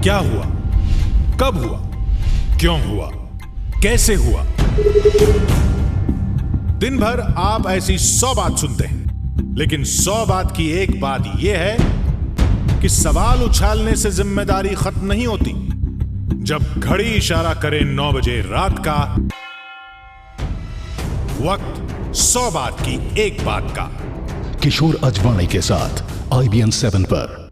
क्या हुआ, कब हुआ, क्यों हुआ, कैसे हुआ। दिन भर आप ऐसी 100 बात सुनते हैं, लेकिन 100 बात की एक बात यह है कि सवाल उछालने से जिम्मेदारी खत्म नहीं होती। जब घड़ी इशारा करे 9 बजे रात का, वक्त 100 बात की एक बात का। किशोर अजवाणी के साथ IBN 7 पर।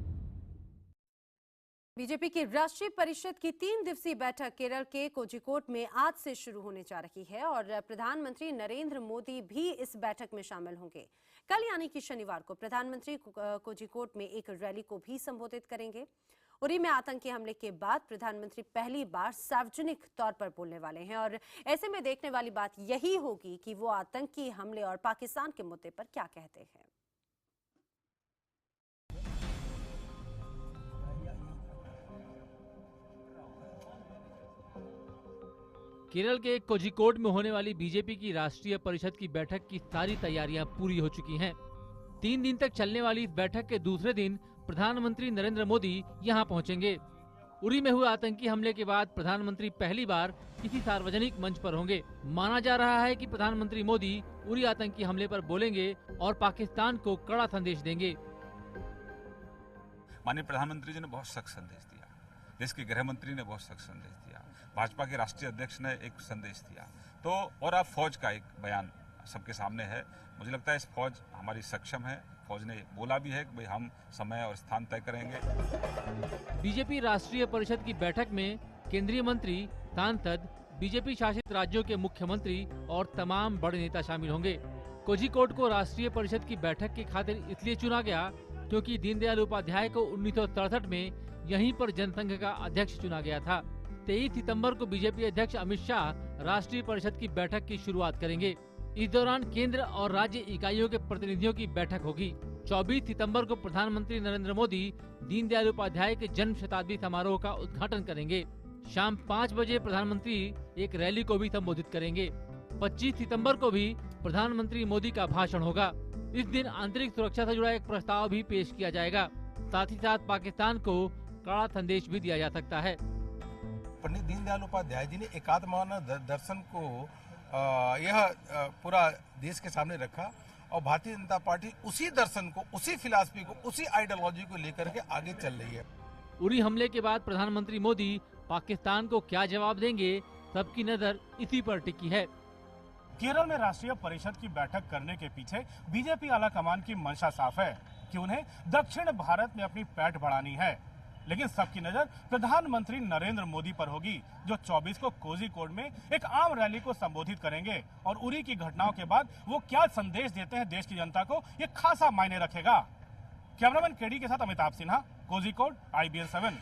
बीजेपी की राष्ट्रीय परिषद की 3 दिवसीय बैठक केरल के कोझिकोड में आज से शुरू होने जा रही है और प्रधानमंत्री नरेंद्र मोदी भी इस बैठक में शामिल होंगे। कल यानी कि शनिवार को प्रधानमंत्री कोझिकोड में एक रैली को भी संबोधित करेंगे। उरी में आतंकी हमले के बाद प्रधानमंत्री पहली बार सार्वजनिक तौर पर बोलने वाले हैं और ऐसे में देखने वाली बात यही होगी कि वो आतंकी हमले और पाकिस्तान के मुद्दे पर क्या कहते हैं। केरल के कोझिकोड में होने वाली बीजेपी की राष्ट्रीय परिषद की बैठक की सारी तैयारियां पूरी हो चुकी हैं। 3 दिन तक चलने वाली इस बैठक के दूसरे दिन प्रधानमंत्री नरेंद्र मोदी यहां पहुंचेंगे। उरी में हुए आतंकी हमले के बाद प्रधानमंत्री पहली बार किसी सार्वजनिक मंच पर होंगे। माना जा रहा है कि प्रधानमंत्री मोदी उरी आतंकी हमले पर बोलेंगे और पाकिस्तान को कड़ा संदेश देंगे। माननीय प्रधानमंत्री जी ने बहुत सख्त संदेश दिया, देश के गृह मंत्री ने बहुत सख्त संदेश दिया, भाजपा के राष्ट्रीय अध्यक्ष ने एक संदेश दिया, तो और अब फौज का एक बयान सबके सामने है। मुझे लगता है इस फौज हमारी सक्षम है। फौज ने बोला भी है कि भाई हम समय और स्थान तय करेंगे। बीजेपी राष्ट्रीय परिषद की बैठक में केंद्रीय मंत्री, सांसद, बीजेपी शासित राज्यों के मुख्यमंत्री और तमाम बड़े नेता शामिल होंगे। कोझिकोड को राष्ट्रीय परिषद की बैठक की खातिर इसलिए चुना गया क्योंकि दीनदयाल उपाध्याय को 1967 में यहीं पर जनसंघ का अध्यक्ष चुना गया था। 23 सितंबर को बीजेपी अध्यक्ष अमित शाह राष्ट्रीय परिषद की बैठक की शुरुआत करेंगे। इस दौरान केंद्र और राज्य इकाइयों के प्रतिनिधियों की बैठक होगी। 24 सितंबर को प्रधानमंत्री नरेंद्र मोदी दीनदयाल उपाध्याय के जन्म शताब्दी समारोह का उद्घाटन करेंगे। शाम 5 बजे प्रधानमंत्री एक रैली को भी संबोधित करेंगे। 25 सितंबर को भी प्रधानमंत्री मोदी का भाषण होगा। इस दिन आंतरिक सुरक्षा से जुड़ा एक प्रस्ताव भी पेश किया जाएगा। साथ ही साथ पाकिस्तान को कड़ा संदेश भी दिया जा सकता है। पंडित दीनदयाल उपाध्याय जी ने एकात्म मानव दर्शन को यह पूरा देश के सामने रखा और भारतीय जनता पार्टी उसी दर्शन को, उसी फिलॉसफी को, उसी आइडियोलॉजी को लेकर के आगे चल रही है। उरी हमले के बाद प्रधानमंत्री मोदी पाकिस्तान को क्या जवाब देंगे, सबकी नजर इसी पर टिकी है। केरल में राष्ट्रीय परिषद की बैठक करने के पीछे बीजेपी आलाकमान की मंशा साफ है कि उन्हें दक्षिण भारत में अपनी पैठ बढ़ानी है, लेकिन सबकी नजर प्रधानमंत्री नरेंद्र मोदी पर होगी, जो 24 को कोझिकोड में एक आम रैली को संबोधित करेंगे और उरी की घटनाओं के बाद वो क्या संदेश देते हैं देश की जनता को, ये खासा मायने रखेगा। कैमरामैन केडी के साथ अमिताभ सिन्हा, कोझिकोड, IBN 7।